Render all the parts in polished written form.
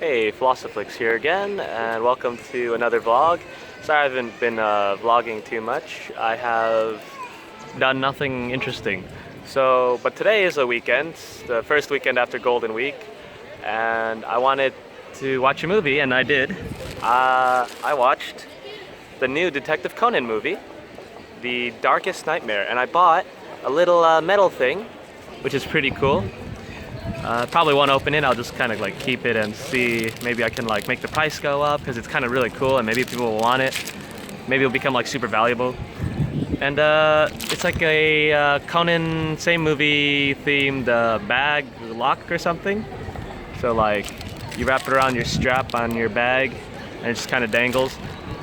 Hey, Philosophix here again, and welcome to another vlog. Sorry I haven't been vlogging too much. I have done nothing interesting. But today is a weekend, the first weekend after Golden Week, and I wanted to watch a movie, and I did. I watched the new Detective Conan movie, The Darkest Nightmare, and I bought a little metal thing, which is pretty cool. Probably won't open it. I'll just kind of like keep it and see. Maybe I can like make the price go up because it's kind of really cool and maybe people will want it. Maybe it'll become like super valuable. And it's like a Conan same movie themed bag lock or something. So like you wrap it around your strap on your bag and it just kind of dangles.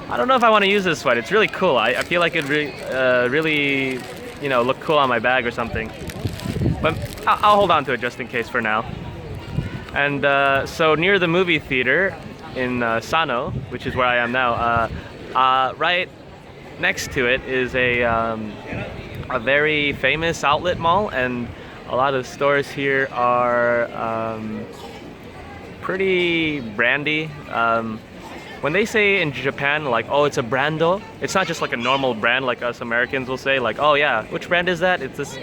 I don't know if I want to use this one. It's really cool. I feel like it'd really look cool on my bag or something. But I'll hold on to it just in case for now. And so near the movie theater in Sano, which is where I am now, right next to it is a very famous outlet mall, and a lot of stores here are pretty brandy. When they say in Japan, like, oh, it's a brando, it's not just like a normal brand like us Americans will say, like, oh yeah, which brand is that? It's this.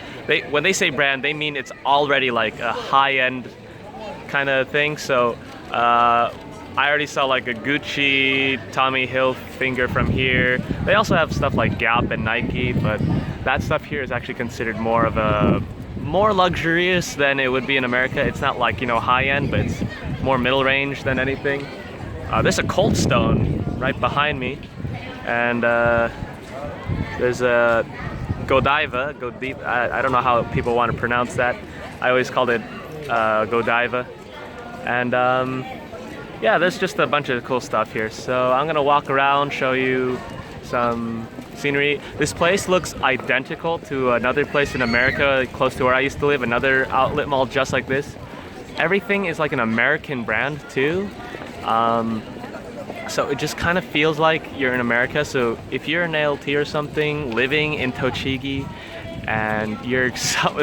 When they say brand, they mean it's already like a high-end kind of thing. So I already saw like a Gucci, Tommy Hilfiger from here. They also have stuff like Gap and Nike, but that stuff here is actually considered more luxurious than it would be in America. It's not like, high-end, but it's more middle range than anything. There's a Cold Stone right behind me, and there's a Godiva. I don't know how people want to pronounce that. I always called it Godiva. And yeah, there's just a bunch of cool stuff here. So I'm gonna walk around, show you some scenery. This place looks identical to another place in America close to where I used to live, another outlet mall just like this. Everything is like an American brand too. So it just kind of feels like you're in America. So if you're an ALT or something living in Tochigi and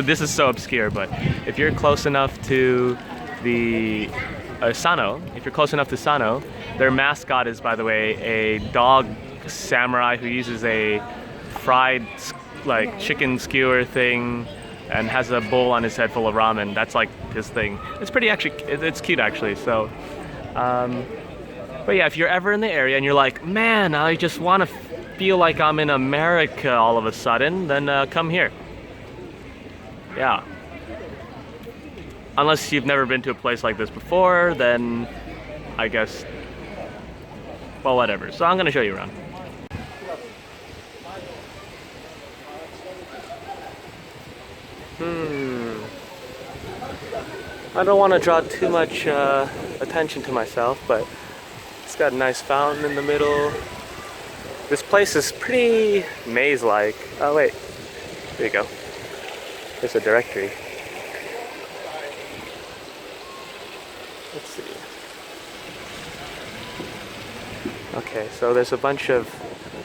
this is so obscure, but if you're close enough to the Sano, their mascot is, by the way, a dog samurai who uses a fried like chicken skewer thing and has a bowl on his head full of ramen. That's like his thing. It's cute actually. So but yeah, if you're ever in the area and you're like, man, I just want to feel like I'm in America all of a sudden, then come here. Yeah. Unless you've never been to a place like this before, then I guess, well, whatever. So I'm going to show you around. I don't want to draw too much attention to myself, but it's got a nice fountain in the middle. This place is pretty maze-like. Oh wait, there you go. There's a directory. Let's see. Okay, so there's a bunch of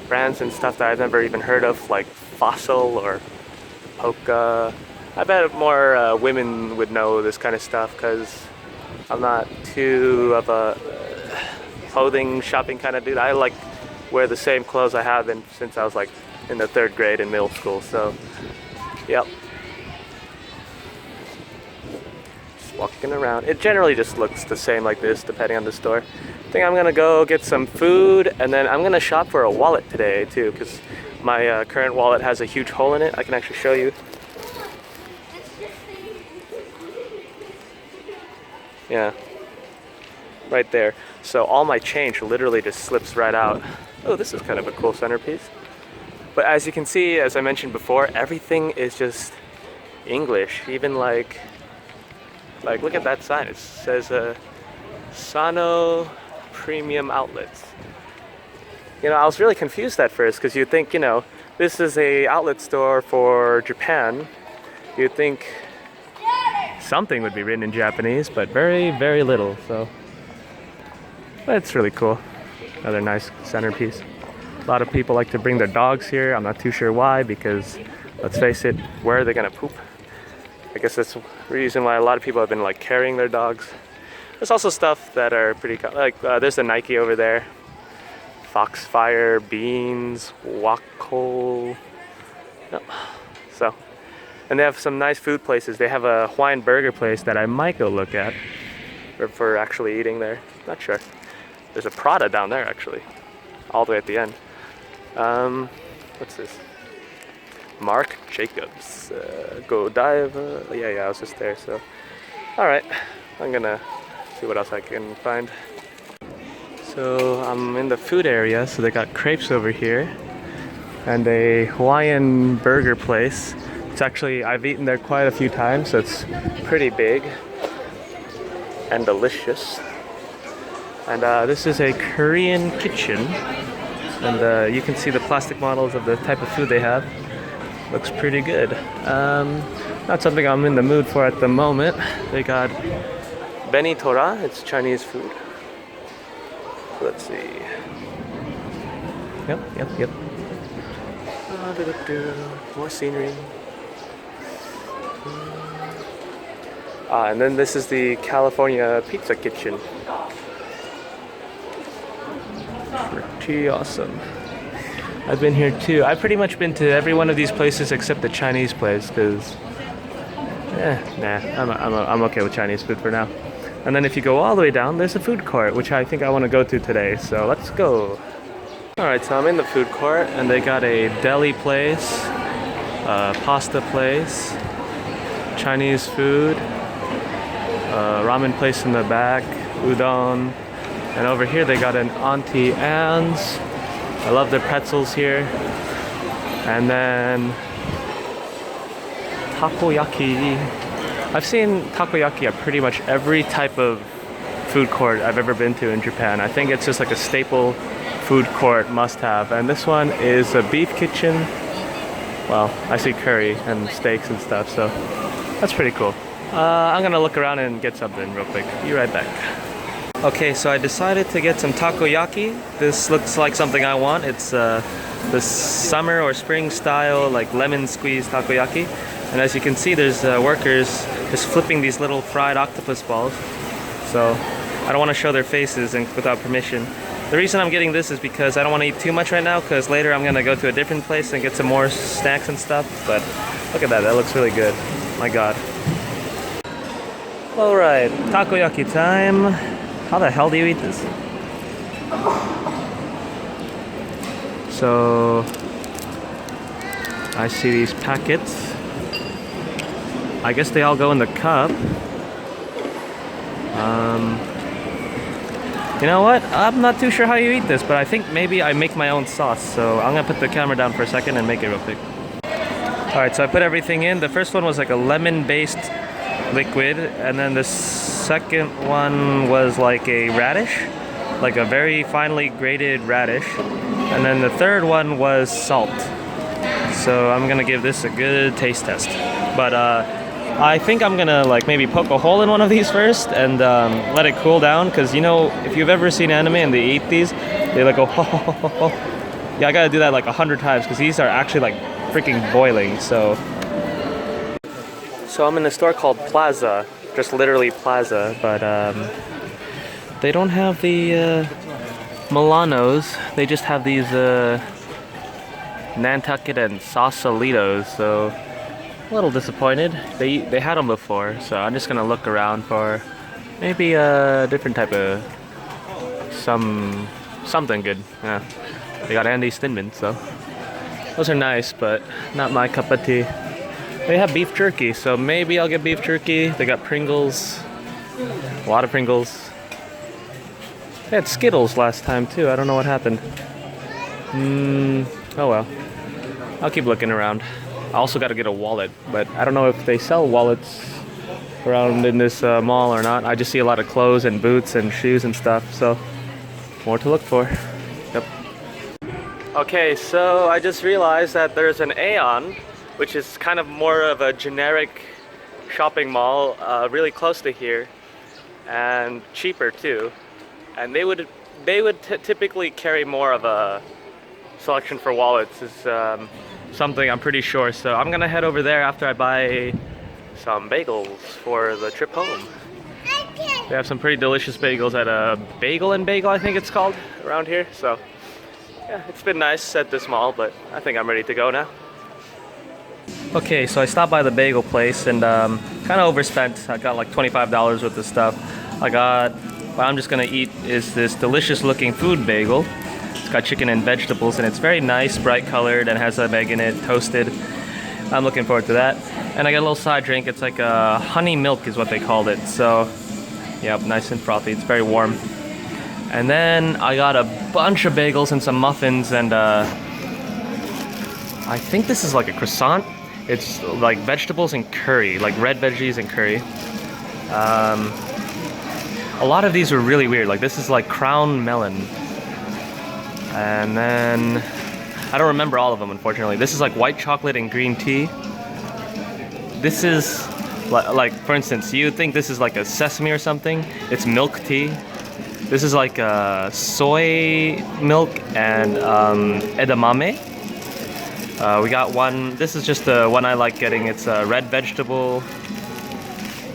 brands and stuff that I've never even heard of, like Fossil or Hoka. I bet more women would know this kind of stuff because I'm not too of a clothing shopping kind of dude. I like wear the same clothes I have been since I was like in the 3rd grade in middle school. So, yep. Just walking around. It generally just looks the same like this depending on the store. I think I'm gonna go get some food and then I'm gonna shop for a wallet today too because my current wallet has a huge hole in it. I can actually show you. Yeah, right there. So all my change literally just slips right out. Oh, this is kind of a cool centerpiece. But as you can see, as I mentioned before, everything is just English. Even like look at that sign. It says Sano Premium Outlets. I was really confused at first because you'd think, this is a outlet store for Japan. You'd think something would be written in Japanese, but very, very little. So it's really cool. Another nice centerpiece. A lot of people like to bring their dogs here. I'm not too sure why, because let's face it, where are they gonna poop? I guess that's the reason why a lot of people have been like carrying their dogs. There's also stuff that are pretty like there's the Nike over there, Foxfire, Beans, Wacol. Yep. So, and they have some nice food places. They have a Hawaiian burger place that I might go look at for actually eating there. Not sure. There's a Prada down there actually, all the way at the end. What's this? Marc Jacobs. Godiva. Yeah, I was just there. So, all right. I'm gonna see what else I can find. So I'm in the food area. So they got crepes over here, and a Hawaiian burger place. It's actually, I've eaten there quite a few times. So it's pretty big and delicious. And this is a Korean kitchen. And you can see the plastic models of the type of food they have. Looks pretty good. Not something I'm in the mood for at the moment. They got beni tora, it's Chinese food. Let's see. Yep. More scenery. And then this is the California Pizza Kitchen. Pretty awesome. I've been here too. I've pretty much been to every one of these places except the Chinese place because, I'm okay with Chinese food for now. And then if you go all the way down, there's a food court, which I think I want to go to today. So let's go. Alright, so I'm in the food court and they got a deli place, a pasta place, Chinese food, a ramen place in the back, udon, and over here they got an Auntie Anne's. I love their pretzels here. And then takoyaki. I've seen takoyaki at pretty much every type of food court I've ever been to in Japan. I think it's just like a staple food court must-have. And this one is a beef kitchen. Well, I see curry and steaks and stuff, so that's pretty cool. I'm gonna look around and get something real quick. Be right back. Okay, so I decided to get some takoyaki. This looks like something I want. It's the summer or spring style, like lemon squeeze takoyaki. And as you can see, there's workers just flipping these little fried octopus balls. So I don't want to show their faces and without permission. The reason I'm getting this is because I don't want to eat too much right now, because later I'm going to go to a different place and get some more snacks and stuff. But look at that, that looks really good. My god. Alright, takoyaki time. How the hell do you eat this? So I see these packets. I guess they all go in the cup. You know what? I'm not too sure how you eat this, but I think maybe I make my own sauce. So I'm gonna put the camera down for a second and make it real quick. Alright, so I put everything in. The first one was like a lemon-based liquid, and then the second one was like a radish, like a very finely grated radish, and then the third one was salt. So I'm gonna give this a good taste test. But I think I'm gonna like maybe poke a hole in one of these first and let it cool down, because you know, if you've ever seen anime and they eat these, they like go ho ho ho ho. Yeah, I gotta do that like 100 times because these are actually like freaking boiling. So I'm in a store called Plaza, just literally Plaza, but they don't have the Milanos. They just have these Nantucket and Sausalitos. So a little disappointed. They had them before, so I'm just gonna look around for maybe a different type of something good. Yeah, they got Andy Steinman, so those are nice, but not my cup of tea. They have beef jerky, so maybe I'll get beef jerky. They got Pringles, a lot of Pringles. They had Skittles last time too. I don't know what happened. Oh well. I'll keep looking around. I also got to get a wallet, but I don't know if they sell wallets around in this mall or not. I just see a lot of clothes and boots and shoes and stuff, so more to look for. Yep. Okay, so I just realized that there's an Aeon, which is kind of more of a generic shopping mall, really close to here, and cheaper too. And they would typically carry more of a selection for wallets. Is something I'm pretty sure. So I'm gonna head over there after I buy some bagels for the trip home. They have some pretty delicious bagels at a Bagel and Bagel, I think it's called, around here. So yeah, it's been nice at this mall, but I think I'm ready to go now. Okay, so I stopped by the bagel place and kind of overspent. I got like $25 worth of stuff. What I'm just gonna eat is this delicious looking food bagel. It's got chicken and vegetables and it's very nice, bright colored, and has an egg in it, toasted. I'm looking forward to that. And I got a little side drink. It's like a honey milk is what they called it. So yeah, nice and frothy. It's very warm. And then I got a bunch of bagels and some muffins and I think this is like a croissant. It's like vegetables and curry, like red veggies and curry. A lot of these were really weird. Like this is like crown melon. And then, I don't remember all of them unfortunately. This is like white chocolate and green tea. This is, like for instance, you think this is like a sesame or something. It's milk tea. This is like soy milk and edamame. We got one, this is just the one I like getting. It's a red vegetable.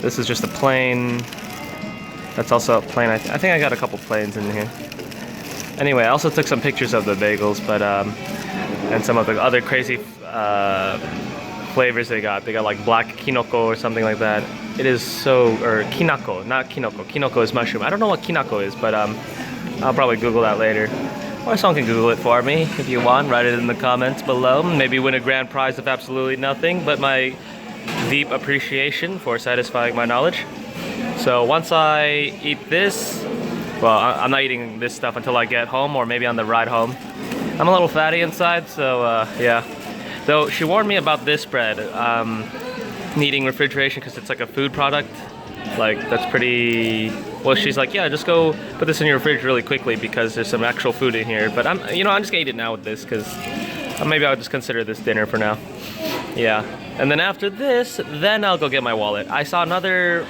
This is just a plain. That's also a plain. I think I got a couple plains in here. Anyway, I also took some pictures of the bagels, but and some of the other crazy flavors they got. They got like black kinoko or something like that. It is so, or kinako, not kinoko. Kinoko is mushroom. I don't know what kinako is, but I'll probably Google that later. Or someone can Google it for me if you want. Write it in the comments below. Maybe win a grand prize of absolutely nothing, but my deep appreciation for satisfying my knowledge. So once I eat this, well, I'm not eating this stuff until I get home or maybe on the ride home. I'm a little fatty inside, so yeah. Though she warned me about this bread needing refrigeration because it's like a food product. Like that's pretty, well she's like, yeah, just go put this in your fridge really quickly because there's some actual food in here. But I'm just gonna eat it now with this because maybe I'll just consider this dinner for now. Yeah, and then after this, then I'll go get my wallet. I saw another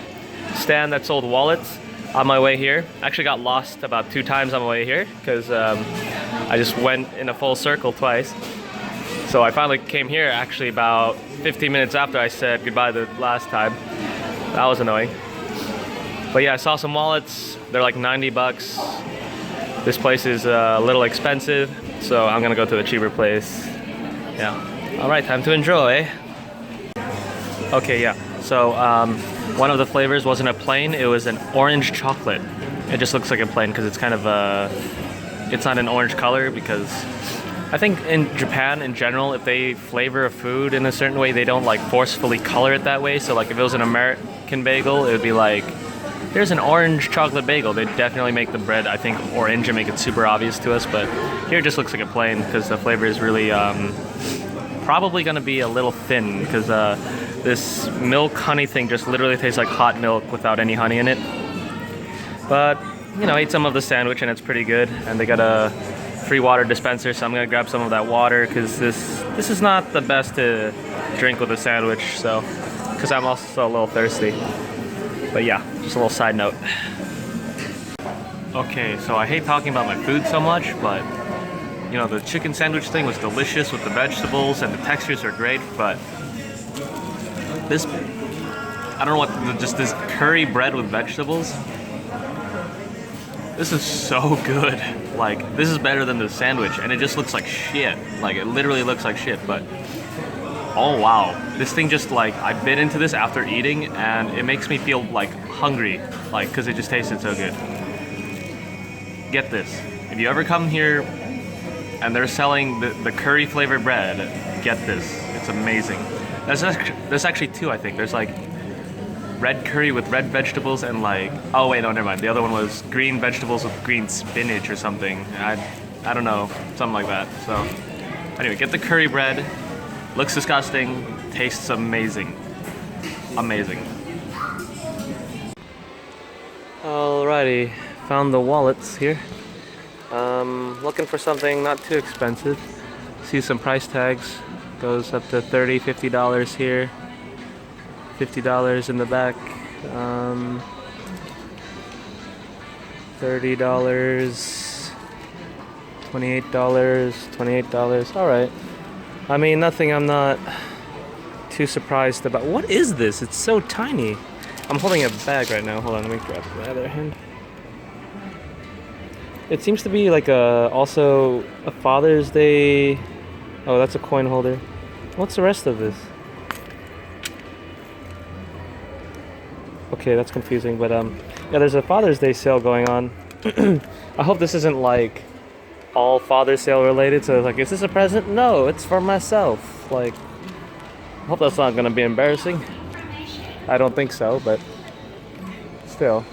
stand that sold wallets on my way here. Actually got lost about 2 times on my way here because I just went in a full circle twice. So I finally came here actually about 15 minutes after I said goodbye the last time. That was annoying. But yeah, I saw some wallets. They're like 90 bucks. This place is a little expensive, so I'm gonna go to a cheaper place. Yeah. All right, time to enjoy. Okay, yeah. So one of the flavors wasn't a plain, it was an orange chocolate. It just looks like a plain because it's kind of it's not an orange color because I think in Japan in general, if they flavor a food in a certain way, they don't like forcefully color it that way. So like if it was an American bagel, it would be like, here's an orange chocolate bagel. They'd definitely make the bread, I think, orange and make it super obvious to us. But here it just looks like a plain because the flavor is really probably gonna be a little thin because this milk honey thing just literally tastes like hot milk without any honey in it. But, you know, I ate some of the sandwich and it's pretty good. And they got a free water dispenser, so I'm gonna grab some of that water because this is not the best to drink with a sandwich, so, because I'm also a little thirsty. But yeah, just a little side note. Okay, so I hate talking about my food so much, but you know, the chicken sandwich thing was delicious with the vegetables and the textures are great, but this, I don't know what, just this curry bread with vegetables, this is so good. Like, this is better than the sandwich, and it just looks like shit. Like, it literally looks like shit, but oh wow. This thing just like, I bit into this after eating, and it makes me feel like hungry, like, because it just tasted so good. Get this. If you ever come here and they're selling the curry flavored bread, get this. It's amazing. There's actually 2, I think. There's like red curry with red vegetables and like, oh wait, no, never mind. The other one was green vegetables with green spinach or something. I don't know, something like that. So anyway, get the curry bread. Looks disgusting, tastes amazing. Amazing. Alrighty, found the wallets here. Looking for something not too expensive. See some price tags. Goes up to $30, $50 here. $50 in the back. $30, $28. All right. I mean, nothing I'm not too surprised about. What is this? It's so tiny. I'm holding a bag right now. Hold on, let me grab my other hand. It seems to be like also a Father's Day. Oh, that's a coin holder. What's the rest of this? Okay, that's confusing, but yeah, there's a Father's Day sale going on. I hope this isn't like all Father's sale related. So like, is this a present? No, it's for myself. Like, I hope that's not gonna be embarrassing. I don't think so, but still,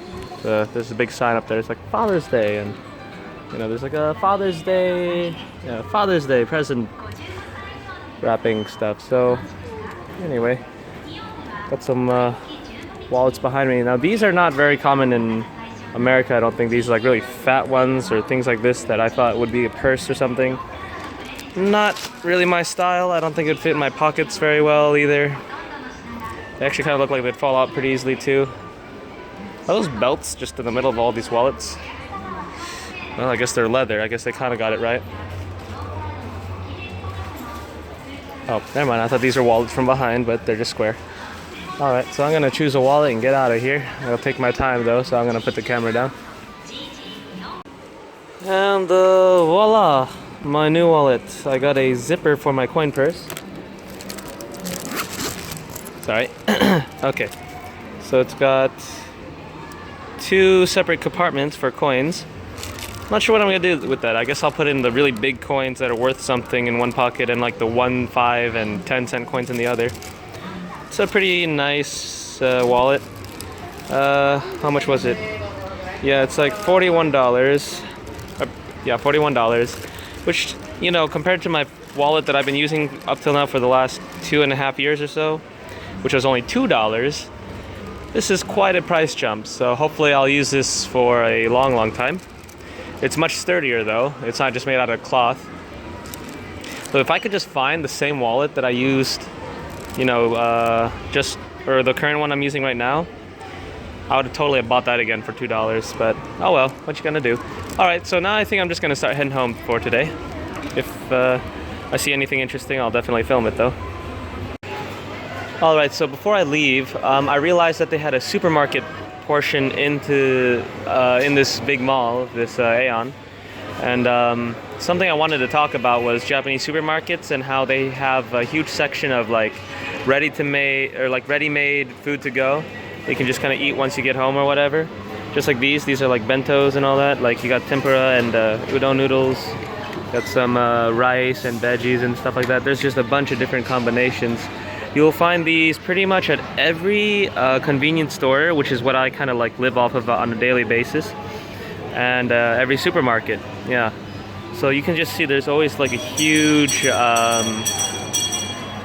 there's a big sign up there. It's like Father's Day, and you know, there's like a Father's Day present wrapping stuff. So anyway, got some wallets behind me. Now these are not very common in America. I don't think these are like really fat ones or things like this that I thought would be a purse or something. Not really my style. I don't think it'd fit in my pockets very well either. They actually kind of look like they'd fall out pretty easily too. Are those belts just in the middle of all these wallets? Well, I guess they're leather. I guess they kind of got it right. Oh, never mind. I thought these were wallets from behind, but they're just square. Alright, so I'm gonna choose a wallet and get out of here. It'll take my time though, so I'm gonna put the camera down. And voila! My new wallet. I got a zipper for my coin purse. Sorry. Okay. So it's got 2 separate compartments for coins. Not sure what I'm gonna do with that. I guess I'll put in the really big coins that are worth something in one pocket and like the 1, 5, and 10-cent coins in the other. It's a pretty nice wallet. How much was it? Yeah, it's like $41. Yeah, $41. Which, you know, compared to my wallet that I've been using up till now for the last 2.5 years or so, which was only $2, this is quite a price jump. So hopefully I'll use this for a long, long time. It's much sturdier though. It's not just made out of cloth. So if I could just find the same wallet that I used, you know, or the current one I'm using right now, I would have totally have bought that again for $2, but oh well, what you gonna do? Alright, so now I think I'm just gonna start heading home for today. If I see anything interesting, I'll definitely film it though. Alright, so before I leave, I realized that they had a supermarket portion in this big mall, this Aeon. And something I wanted to talk about was Japanese supermarkets and how they have a huge section of like ready-made food to go. You can just kind of eat once you get home or whatever. Just like these are like bentos and all that. Like you got tempura and udon noodles. Got some rice and veggies and stuff like that. There's just a bunch of different combinations. You'll find these pretty much at every convenience store, which is what I kind of like live off of on a daily basis. And every supermarket, yeah. So you can just see there's always like a huge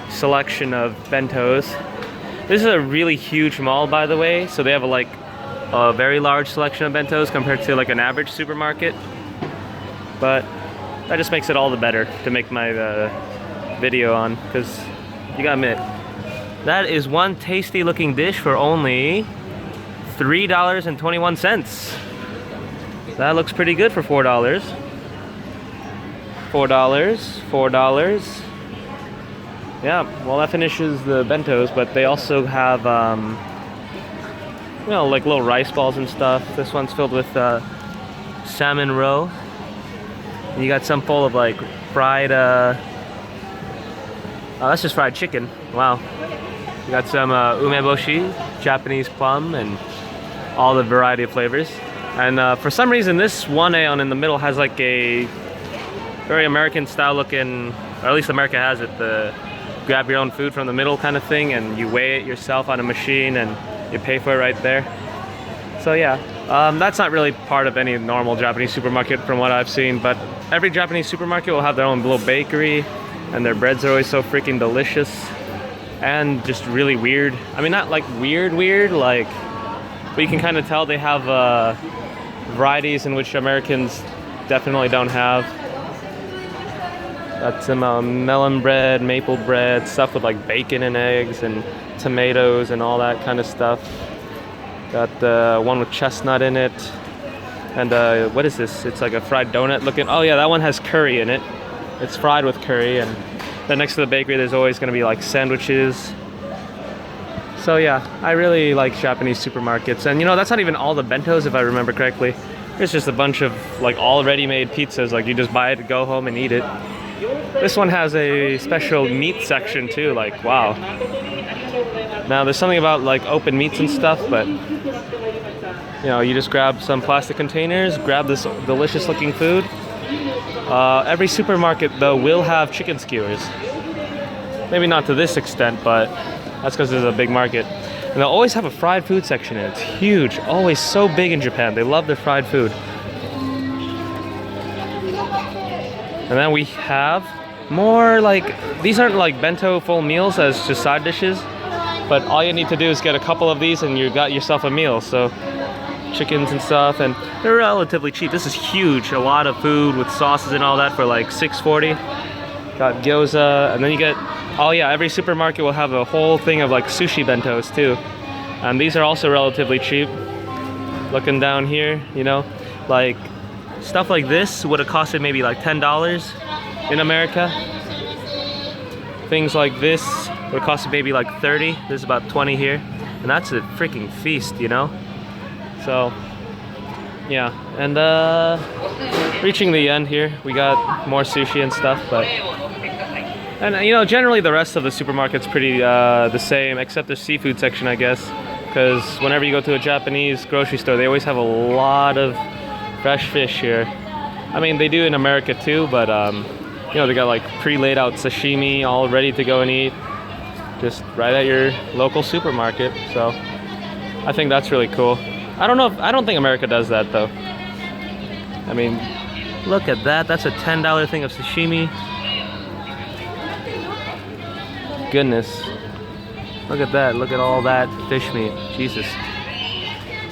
selection of bentos. This is a really huge mall, by the way, so they have a very large selection of bentos compared to like an average supermarket. But that just makes it all the better to make my video on, because you gotta admit, that is one tasty looking dish for only $3.21. That looks pretty good for $4. $4. Yeah, well that finishes the bentos, but they also have, you know, like little rice balls and stuff. This one's filled with salmon roe. And you got some full of like fried, oh, that's just fried chicken. Wow. You got some umeboshi, Japanese plum, and all the variety of flavors. And for some reason, this one Aeon in the middle has like a very American style looking, or at least America has it, the grab your own food from the middle kind of thing, and you weigh it yourself on a machine and you pay for it right there. So yeah, that's not really part of any normal Japanese supermarket from what I've seen, but every Japanese supermarket will have their own little bakery, and their breads are always so freaking delicious and just really weird. I mean, not like weird, like, but you can kind of tell they have varieties in which Americans definitely don't have. Got some melon bread, maple bread, stuff with like bacon and eggs and tomatoes and all that kind of stuff. Got one with chestnut in it. And what is this? It's like a fried donut looking. Oh yeah, that one has curry in it. It's fried with curry. And then next to the bakery, there's always going to be like sandwiches So yeah, I really like Japanese supermarkets. And you know, that's not even all the bentos if I remember correctly. There's just a bunch of like all ready-made pizzas, like you just buy it, go home and eat it. This one has a special meat section too, like wow. Now there's something about like open meats and stuff, but you know, you just grab some plastic containers, grab this delicious looking food. Every supermarket though will have chicken skewers. Maybe not to this extent, but that's because there's a big market. And they'll always have a fried food section in it. It's huge, always so big in Japan. They love their fried food. And then we have more like, these aren't like bento full meals as just side dishes, but all you need to do is get a couple of these and you got yourself a meal. So chickens and stuff, and they're relatively cheap. This is huge, a lot of food with sauces and all that for like $6.40. Got gyoza, and then you get, oh yeah, every supermarket will have a whole thing of like sushi bentos too. And these are also relatively cheap. Looking down here, you know, like stuff like this would have costed maybe like $10 in America. Things like this would have costed maybe like 30. This is about 20 here. And that's a freaking feast, you know? So, yeah. And reaching the end here, we got more sushi and stuff, but... And you know, generally the rest of the supermarket's pretty the same, except the seafood section, I guess. Because whenever you go to a Japanese grocery store, they always have a lot of fresh fish here. I mean, they do in America too, but you know, they got like pre-laid out sashimi all ready to go and eat, just right at your local supermarket. So I think that's really cool. I don't think America does that though. I mean, look at that. That's a $10 thing of sashimi. Goodness. Look at that. Look at all that fish meat. Jesus.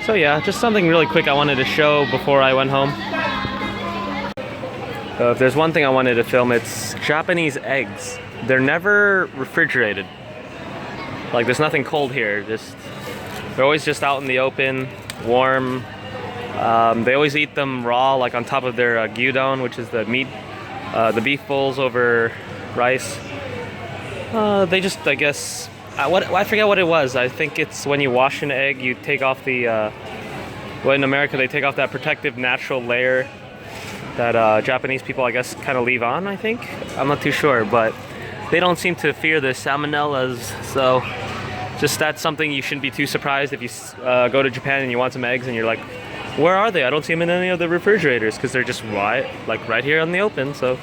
So yeah, just something really quick I wanted to show before I went home. If there's one thing I wanted to film, it's Japanese eggs. They're never refrigerated. Like there's nothing cold here. They're always just out in the open, warm. They always eat them raw, like on top of their gyudon, which is the meat, the beef bowls over rice. They just, I guess, I forget what it was. I think it's when you wash an egg, you take off the, well, in America they take off that protective natural layer that Japanese people, I guess, kind of leave on, I think. I'm not too sure, but they don't seem to fear the salmonellas, so just that's something you shouldn't be too surprised if you go to Japan and you want some eggs and you're like, where are they? I don't see them in any of the refrigerators, because they're just right here on the open, so.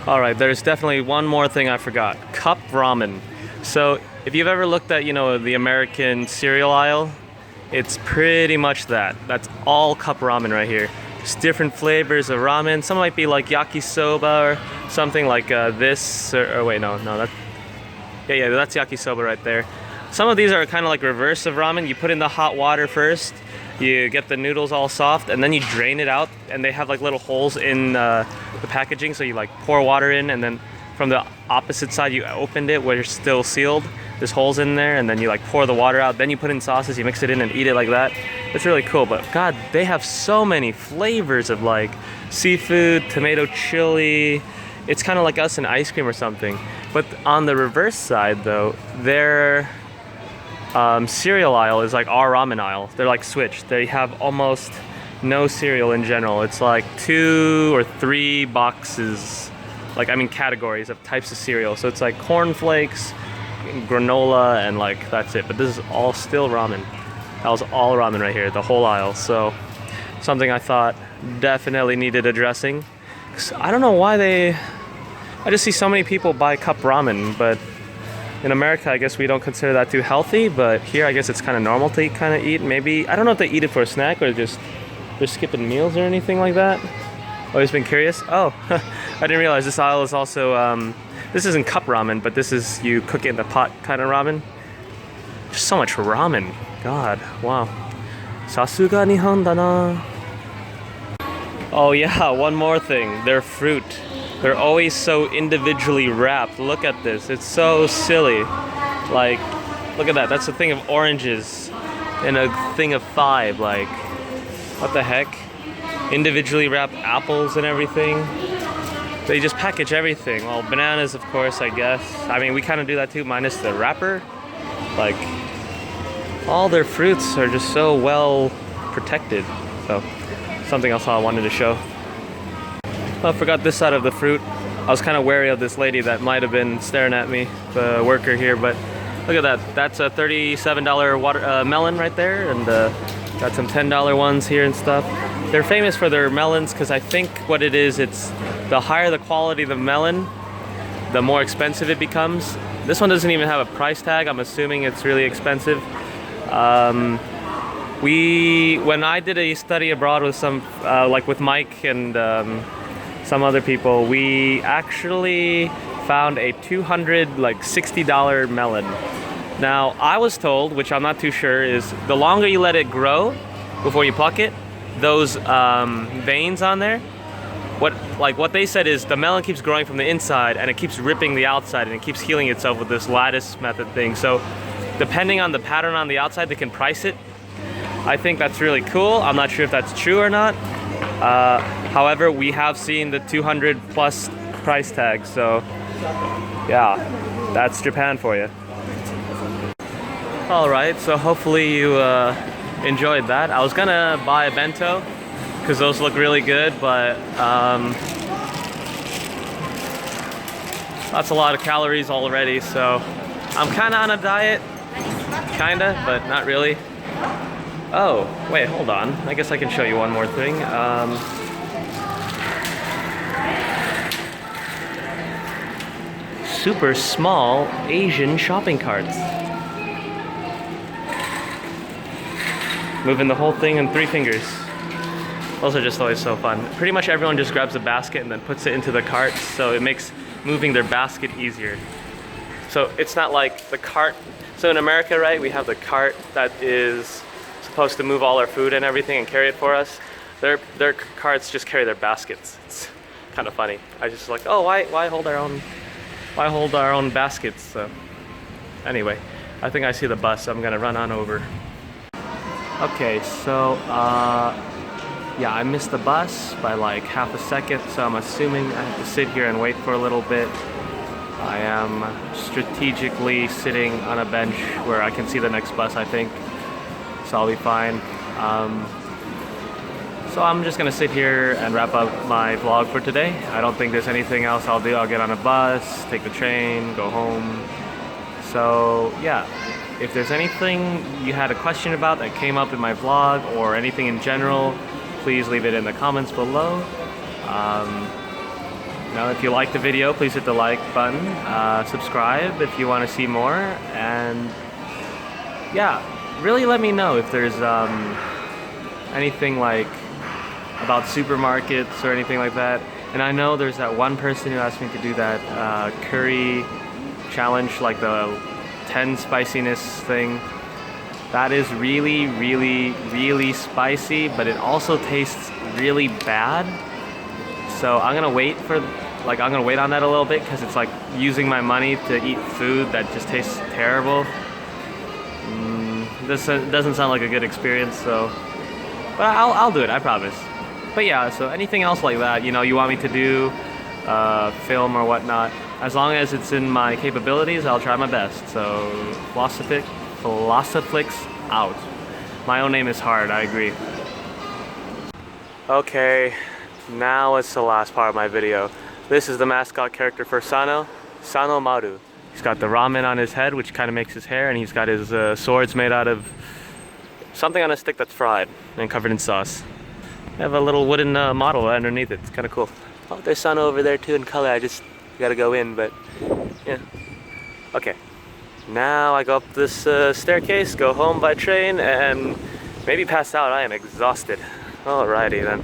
Alright, there's definitely one more thing I forgot. Cup ramen. So if you've ever looked at, you know, the American cereal aisle, it's pretty much that. That's all cup ramen right here. Just different flavors of ramen. Some might be like yakisoba or something like this, or wait, no, that's, yeah, that's yakisoba right there. Some of these are kind of like reverse of ramen. You put in the hot water first, you get the noodles all soft, and then you drain it out, and they have like little holes in the packaging, so you like pour water in, and then from the opposite side you opened it where it's still sealed. There's holes in there, and then you like pour the water out, then you put in sauces, you mix it in and eat it like that. It's really cool, but God, they have so many flavors of like seafood, tomato chili. It's kind of like us in ice cream or something. But on the reverse side though, their cereal aisle is like our ramen aisle. They're like switched. They have almost no cereal in general. It's like 2 or 3 boxes, like I mean categories of types of cereal. So it's like cornflakes, granola, and like that's it. But this is all still ramen. That was all ramen right here, the whole aisle. So something I thought definitely needed addressing. 'Cause I don't know why I just see so many people buy cup ramen, but in America, I guess we don't consider that too healthy, but here I guess it's kind of normal to kind of eat. Maybe, I don't know if they eat it for a snack or just they're skipping meals or anything like that. Always been curious. Oh, I didn't realize this aisle is also, this isn't cup ramen, but this is you cook it in the pot kind of ramen. Just so much ramen. God, wow. Sasuga Nihon da na. Oh yeah, one more thing. Their fruit. They're always so individually wrapped. Look at this. It's so silly. Like, look at that. That's a thing of oranges and a thing of 5. Like, what the heck? Individually wrapped apples and everything. They just package everything. Well, bananas, of course, I guess. I mean, we kind of do that too, minus the wrapper. Like, all their fruits are just so well protected. So, something else I wanted to show. Oh, I forgot this side of the fruit. I was kind of wary of this lady that might have been staring at me, the worker here, but look at that. That's a $37 melon right there, and got some $10 ones here and stuff. They're famous for their melons because I think what it is, it's the higher the quality of the melon, the more expensive it becomes. This one doesn't even have a price tag. I'm assuming it's really expensive. When I did a study abroad with some, like with Mike and some other people, we actually found a $260 melon. Now, I was told, which I'm not too sure, is the longer you let it grow before you pluck it, those veins on there, what they said is the melon keeps growing from the inside and it keeps ripping the outside and it keeps healing itself with this lattice method thing. So depending on the pattern on the outside, they can price it. I think that's really cool. I'm not sure if that's true or not. However, we have seen the 200 plus price tag, so yeah, that's Japan for you. Alright, so hopefully you enjoyed that. I was gonna buy a bento because those look really good, but that's a lot of calories already, so I'm kinda on a diet, kinda, but not really. Oh, wait, hold on. I guess I can show you one more thing. Super small Asian shopping carts. Moving the whole thing in 3 fingers. Those are just always so fun. Pretty much everyone just grabs a basket and then puts it into the cart, so it makes moving their basket easier. So it's not like the cart. So in America, right, we have the cart that is supposed to move all our food and everything and carry it for us. Their carts just carry their baskets. It's kind of funny. I just like, oh, why hold our own baskets? So anyway, I think I see the bus, so I'm gonna run on over. Okay, so yeah, I missed the bus by like half a second, so I'm assuming I have to sit here and wait for a little bit. I am strategically sitting on a bench where I can see the next bus, I think, so I'll be fine. So I'm just gonna sit here and wrap up my vlog for today. I don't think there's anything else I'll do. I'll get on a bus, take the train, go home. So yeah, if there's anything you had a question about that came up in my vlog or anything in general, please leave it in the comments below. Now, if you like the video, please hit the like button, subscribe if you want to see more, and yeah, really let me know if there's anything like about supermarkets or anything like that. And I know there's that one person who asked me to do that curry challenge, like the 10 spiciness thing. That is really, really, really spicy, but it also tastes really bad. So I'm gonna wait on that a little bit because it's like using my money to eat food that just tastes terrible. This doesn't sound like a good experience, so, but I'll do it, I promise. But yeah, so anything else like that, you know, you want me to do, film or whatnot, as long as it's in my capabilities, I'll try my best. So, Philosophix out. My own name is hard, I agree. Okay, now it's the last part of my video. This is the mascot character for Sano, Sano Maru. He's got the ramen on his head, which kind of makes his hair, and he's got his swords made out of something on a stick that's fried and covered in sauce. I have a little wooden model underneath it. It's kind of cool. Oh, there's Sano over there too in color. I just gotta go in, but yeah. Okay, now I go up this staircase, go home by train, and maybe pass out. I am exhausted. Alrighty then.